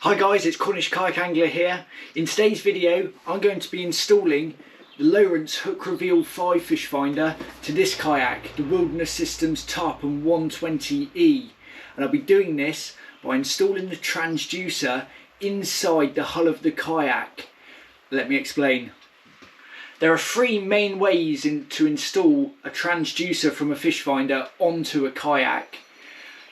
Hi guys, it's Cornish Kayak Angler here. In today's video I'm going to be installing the Lowrance Hook Reveal 5 fish finder to this kayak, the Wilderness Systems Tarpon 120E, and I'll be doing this by installing the transducer inside the hull of the kayak. Let me explain. There are three main ways to install a transducer from a fish finder onto a kayak.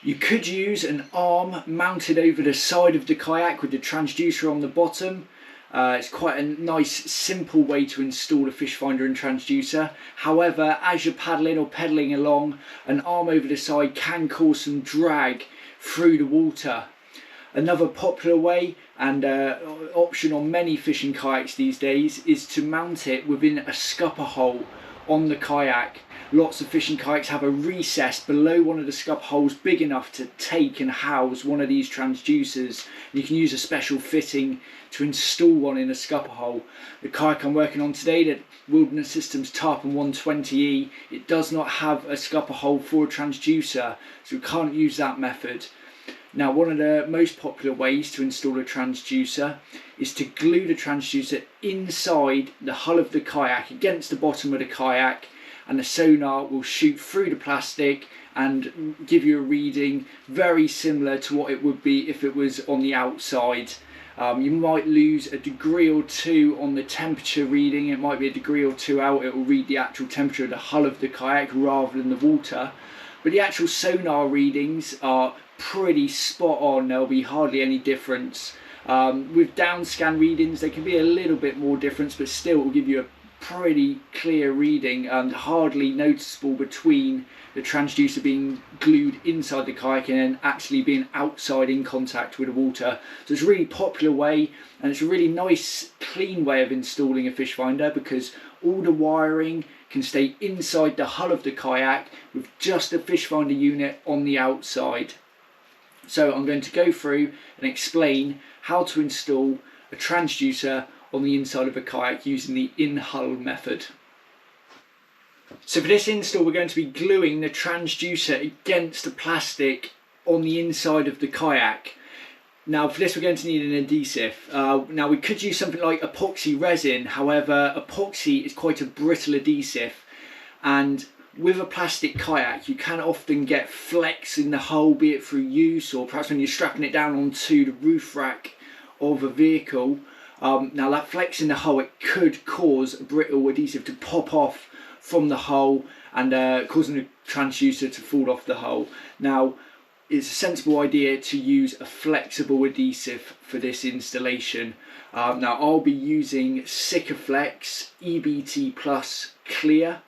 You could use an arm mounted over the side of the kayak with the transducer on the bottom. It's quite a nice simple way to install a fish finder and transducer. However, as you're paddling or pedaling along, an arm over the side can cause some drag through the water. Another popular way and option on many fishing kayaks these days is to mount it within a scupper hole on the kayak. Lots of fishing kayaks have a recess below one of the scupper holes big enough to take and house one of these transducers. You can use a special fitting to install one in a scupper hole. The kayak I'm working on today, the Wilderness Systems Tarpon 120E, it does not have a scupper hole for a transducer, so we can't use that method. Now, one of the most popular ways to install a transducer is to glue the transducer inside the hull of the kayak against the bottom of the kayak, and the sonar will shoot through the plastic and give you a reading very similar to what it would be if it was on the outside. You might lose a degree or two on the temperature reading. It might be a degree or two out. It will read the actual temperature of the hull of the kayak rather than the water. But the actual sonar readings are pretty spot on. There'll be hardly any difference. With downscan readings there can be a little bit more difference, but still it will give you a pretty clear reading and hardly noticeable between the transducer being glued inside the kayak and then actually being outside in contact with the water. So it's a really popular way, and it's a really nice clean way of installing a fish finder because all the wiring can stay inside the hull of the kayak with just a fish finder unit on the outside. So I'm going to go through and explain how to install a transducer on the inside of a kayak using the in-hull method. So for this install we're going to be gluing the transducer against the plastic on the inside of the kayak. Now for this we're going to need an adhesive. Now we could use something like epoxy resin, however epoxy is quite a brittle adhesive, and with a plastic kayak you can often get flex in the hull, be it through use or perhaps when you're strapping it down onto the roof rack of a vehicle. Now that flex in the hull, it could cause a brittle adhesive to pop off from the hull and causing the transducer to fall off the hull. Now it's a sensible idea to use a flexible adhesive for this installation. Now I'll be using Sikaflex EBT Plus Clear.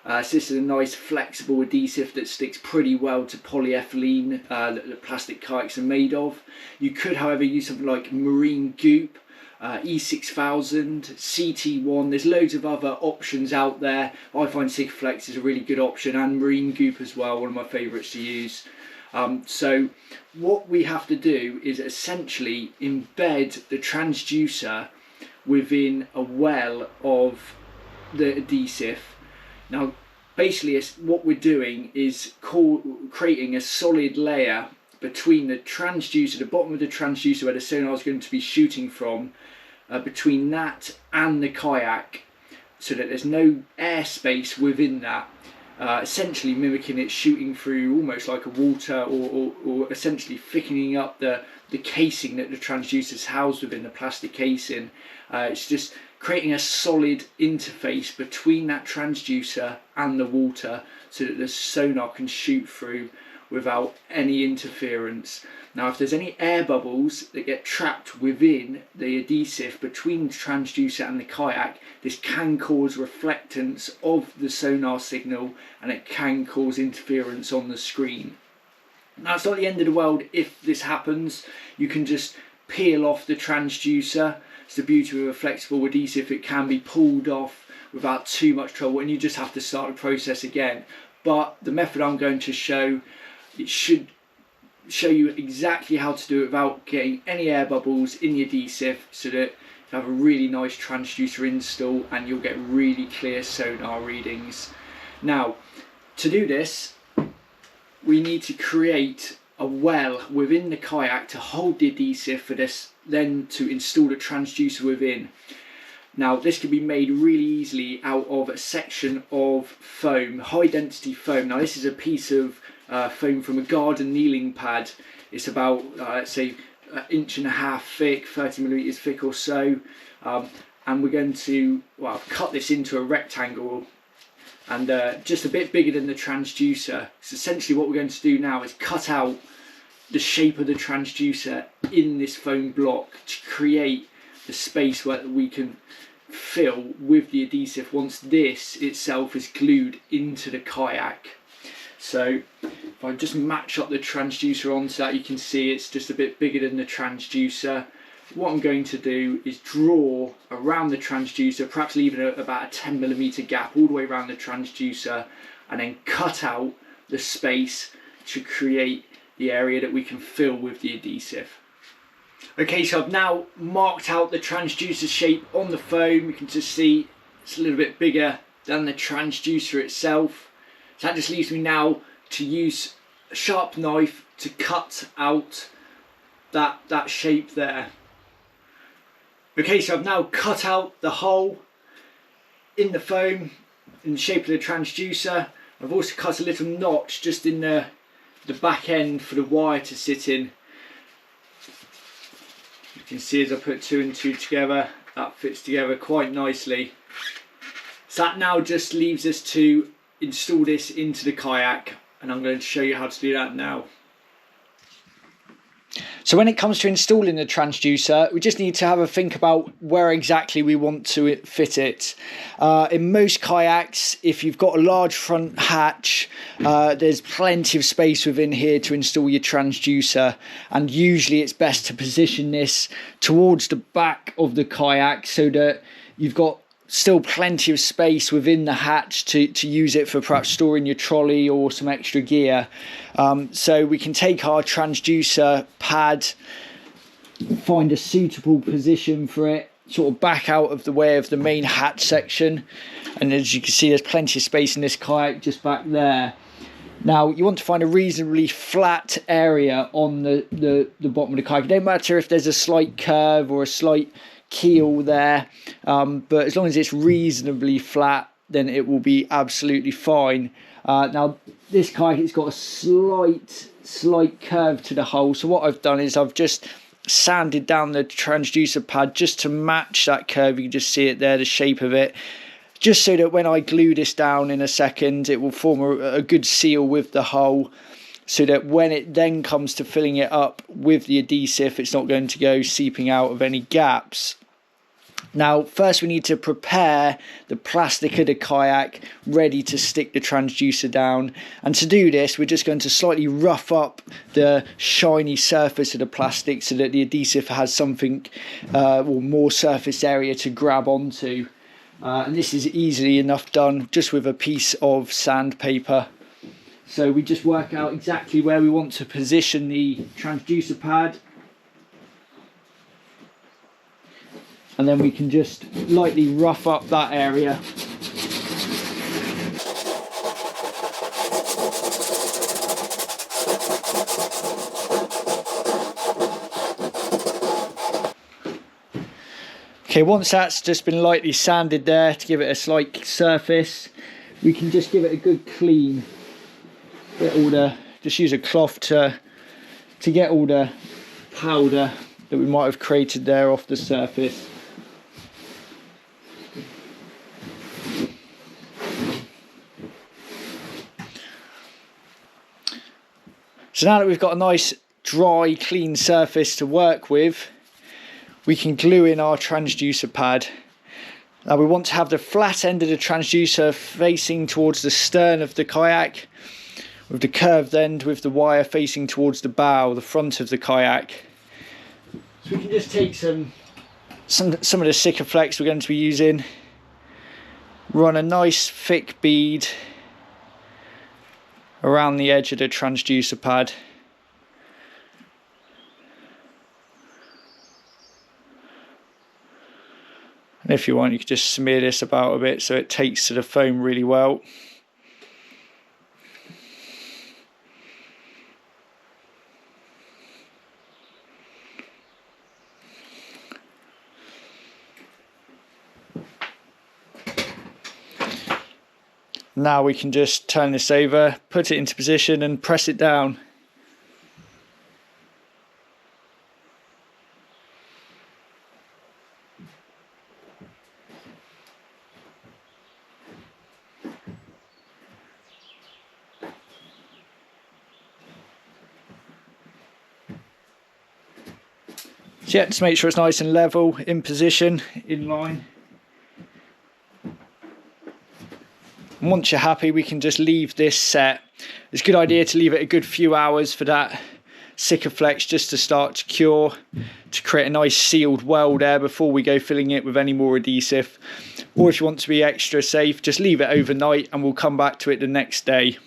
So this is a nice flexible adhesive that sticks pretty well to polyethylene that the plastic kayaks are made of. You could however use something like Marine Goop, E6000, CT1, there's loads of other options out there. I find Sikaflex is a really good option, and Marine Goop as well, one of my favourites to use. So what we have to do is essentially embed the transducer within a well of the adhesive. Now basically what we're doing is creating a solid layer between the transducer, the bottom of the transducer where the sonar is going to be shooting from, between that and the kayak, so that there's no airspace within that, essentially mimicking it shooting through almost like a water, or essentially thickening up the casing that the transducer is housed within, the plastic casing. It's just creating a solid interface between that transducer and the water so that the sonar can shoot through without any interference. Now if there's any air bubbles that get trapped within the adhesive between the transducer and the kayak, this can cause reflectance of the sonar signal and it can cause interference on the screen. Now it's not the end of the world if this happens. You can just peel off the transducer. It's the beauty of a flexible adhesive, it can be pulled off without too much trouble and you just have to start the process again. But the method I'm going to show, it should show you exactly how to do it without getting any air bubbles in the adhesive, so that you have a really nice transducer install and you'll get really clear sonar readings. Now to do this we need to create a well within the kayak to hold the adhesive for this, then to install the transducer within. Now this can be made really easily out of a section of foam, high density foam. Now this is a piece of foam from a garden kneeling pad. It's about let's say an inch and a half thick, 30mm thick or so, and we're going to cut this into a rectangle and just a bit bigger than the transducer. So essentially what we're going to do now is cut out the shape of the transducer in this foam block to create the space where we can fill with the adhesive once this itself is glued into the kayak. So if I just match up the transducer onto that, you can see it's just a bit bigger than the transducer. What I'm going to do is draw around the transducer, perhaps leaving about a 10mm gap all the way around the transducer, and then cut out the space to create the area that we can fill with the adhesive. Okay, so I've now marked out the transducer shape on the foam. You can just see it's a little bit bigger than the transducer itself. So that just leaves me now to use a sharp knife to cut out that shape there. Okay, so I've now cut out the hole in the foam in the shape of the transducer. I've also cut a little notch just in the back end for the wire to sit in. You can see as I put 2 and 2 together, that fits together quite nicely. So that now just leaves us to install this into the kayak, and I'm going to show you how to do that now. So when it comes to installing the transducer, we just need to have a think about where exactly we want to fit it. In most kayaks, if you've got a large front hatch, there's plenty of space within here to install your transducer, and usually it's best to position this towards the back of the kayak so that you've got still plenty of space within the hatch to use it for perhaps storing your trolley or some extra gear. So we can take our transducer pad, find a suitable position for it, sort of back out of the way of the main hatch section, and as you can see there's plenty of space in this kayak just back there. Now you want to find a reasonably flat area on the bottom of the kayak. It don't matter if there's a slight curve or a slight keel there, but as long as it's reasonably flat, then it will be absolutely fine. Now this kayak, it's got a slight curve to the hull, so what I've done is I've just sanded down the transducer pad just to match that curve. You can just see it there, the shape of it, just so that when I glue this down in a second, it will form a good seal with the hull, so that when it then comes to filling it up with the adhesive, it's not going to go seeping out of any gaps. Now first we need to prepare the plastic of the kayak ready to stick the transducer down, and to do this we're just going to slightly rough up the shiny surface of the plastic so that the adhesive has something or more surface area to grab onto, and this is easily enough done just with a piece of sandpaper. So we just work out exactly where we want to position the transducer pad, and then we can just lightly rough up that area. Okay, once that's just been lightly sanded there to give it a slight surface, we can just give it a good clean. Just use a cloth to get all the powder that we might have created there off the surface. So now that we've got a nice dry clean surface to work with, we can glue in our transducer pad. Now we want to have the flat end of the transducer facing towards the stern of the kayak, with the curved end with the wire facing towards the bow, the front of the kayak. So we can just take some of the Sikaflex we're going to be using, run a nice thick bead around the edge of the transducer pad. And if you want, you can just smear this about a bit so it takes to the foam really well. Now we can just turn this over, put it into position and press it down. So yeah, just make sure it's nice and level, in position, in line. And once you're happy, we can just leave this set. It's a good idea to leave it a good few hours for that Sikaflex just to start to cure, to create a nice sealed weld there before we go filling it with any more adhesive. Or if you want to be extra safe, just leave it overnight and we'll come back to it the next day.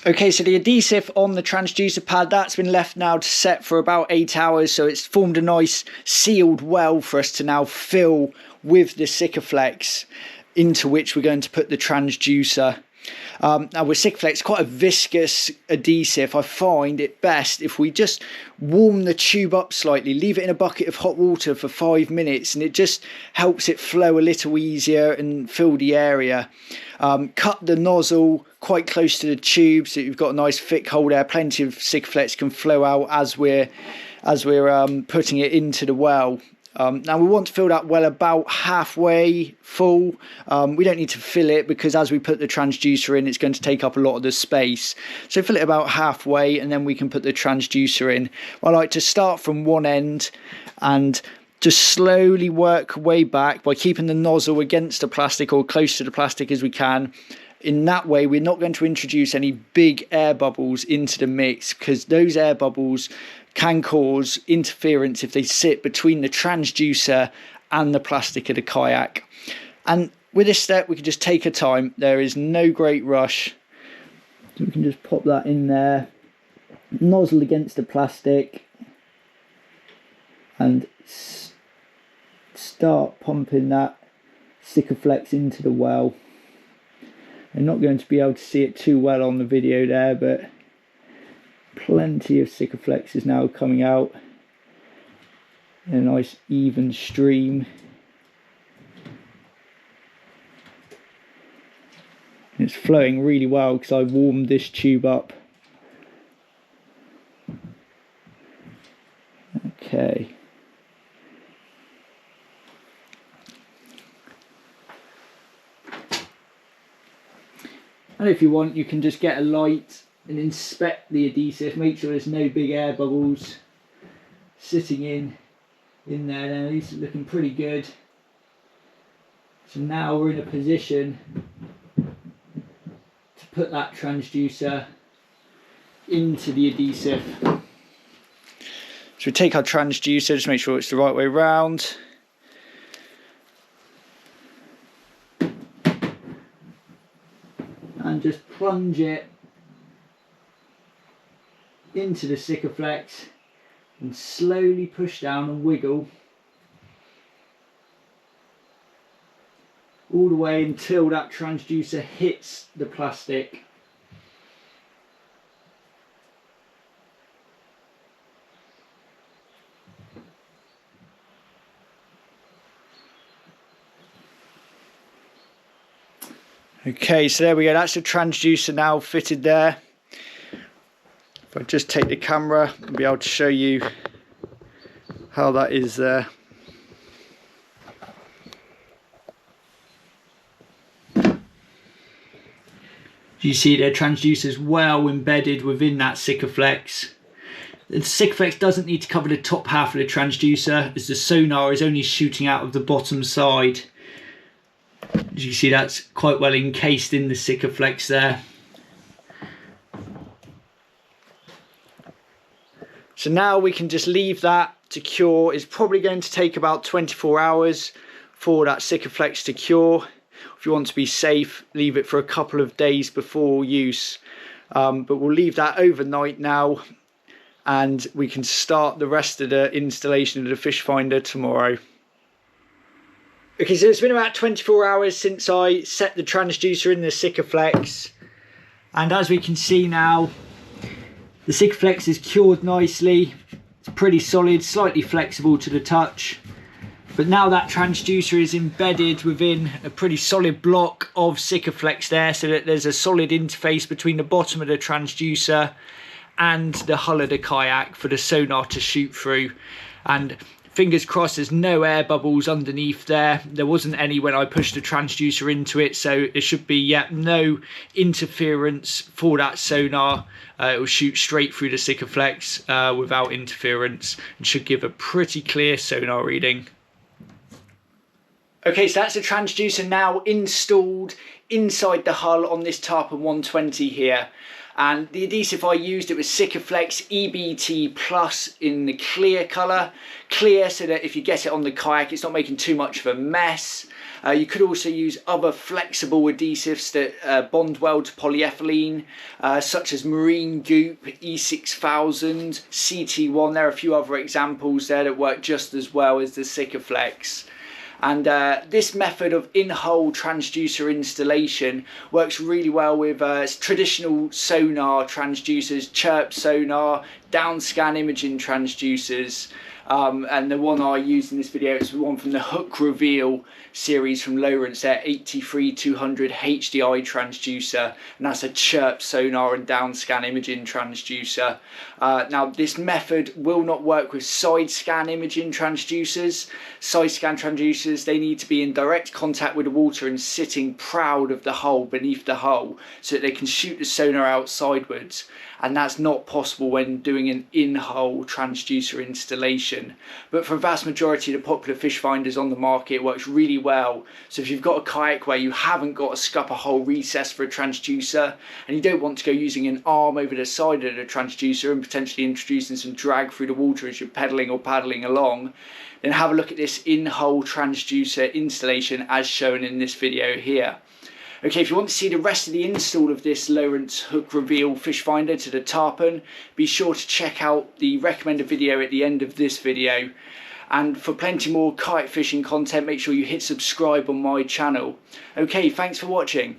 Okay, so the adhesive on the transducer pad, that's been left now to set for about 8 hours, so it's formed a nice sealed well for us to now fill with the Sikaflex, into which we're going to put the transducer. Now with Sikaflex, quite a viscous adhesive. I find it best if we just warm the tube up slightly, leave it in a bucket of hot water for 5 minutes, and it just helps it flow a little easier and fill the area. Cut the nozzle quite close to the tube so you've got a nice thick hole there. Plenty of Sikaflex can flow out as we're putting it into the well. Now we want to fill that well about halfway full. We don't need to fill it because as we put the transducer in, it's going to take up a lot of the space. So fill it about halfway and then we can put the transducer in. I like to start from one end and just slowly work way back by keeping the nozzle against the plastic or close to the plastic as we can. In that way, we're not going to introduce any big air bubbles into the mix because those air bubbles can cause interference if they sit between the transducer and the plastic of the kayak. And with this step, we can just take our time. There is no great rush. So we can just pop that in there, nozzle against the plastic, and start pumping that Sikaflex into the well. I'm not going to be able to see it too well on the video there, but plenty of Sikaflex is now coming out in a nice even stream. It's flowing really well because I warmed this tube up. Okay. And if you want, you can just get a light and inspect the adhesive, make sure there's no big air bubbles sitting in there. Then at least it's looking pretty good. So now we're in a position to put that transducer into the adhesive. So we take our transducer, just make sure it's the right way round. And just plunge it into the Sikaflex and slowly push down and wiggle all the way until that transducer hits the plastic. Okay, so there we go, that's the transducer now fitted there. If I just take the camera, I'll be able to show you how that is there. You see the transducer is well embedded within that Sikaflex. The Sikaflex doesn't need to cover the top half of the transducer as the sonar is only shooting out of the bottom side. As you see, that's quite well encased in the Sikaflex there. So now we can just leave that to cure. It's probably going to take about 24 hours for that Sikaflex to cure. If you want to be safe, leave it for a couple of days before use. But we'll leave that overnight now and we can start the rest of the installation of the fish finder tomorrow. Okay, so it's been about 24 hours since I set the transducer in the Sikaflex, and as we can see now, the Sikaflex is cured nicely. It's pretty solid, slightly flexible to the touch. But now that transducer is embedded within a pretty solid block of Sikaflex there, so that there's a solid interface between the bottom of the transducer and the hull of the kayak for the sonar to shoot through. And fingers crossed there's no air bubbles underneath there. There wasn't any when I pushed the transducer into it, so there should be no interference for that sonar. It will shoot straight through the Sikaflex without interference and should give a pretty clear sonar reading. Okay, so that's the transducer now installed inside the hull on this Tarpon 120 here. And the adhesive I used, it was Sikaflex EBT Plus in the clear colour. Clear so that if you get it on the kayak, it's not making too much of a mess. You could also use other flexible adhesives that bond well to polyethylene, such as Marine Goop, E6000, CT1. There are a few other examples there that work just as well as the Sikaflex. And this method of in-hull transducer installation works really well with traditional sonar transducers, CHIRP sonar, Downscan Imaging transducers. And the one I used in this video is the one from the Hook Reveal series from Lowrance, their 83200 HDI transducer, and that's a CHIRP sonar and Downscan Imaging transducer. Now this method will not work with side scan imaging transducers. Side scan transducers, they need to be in direct contact with the water and sitting proud of the hull, beneath the hull, so that they can shoot the sonar out sidewards. And that's not possible when doing an in-hull transducer installation. But for a vast majority of the popular fish finders on the market, it works really well. So if you've got a kayak where you haven't got a scupper hole recess for a transducer, and you don't want to go using an arm over the side of the transducer and potentially introducing some drag through the water as you're pedaling or paddling along, then have a look at this in-hull transducer installation as shown in this video here. Okay, if you want to see the rest of the install of this Lowrance Hook Reveal fish finder to the Tarpon, be sure to check out the recommended video at the end of this video. And for plenty more kite fishing content, make sure you hit subscribe on my channel. Okay, thanks for watching.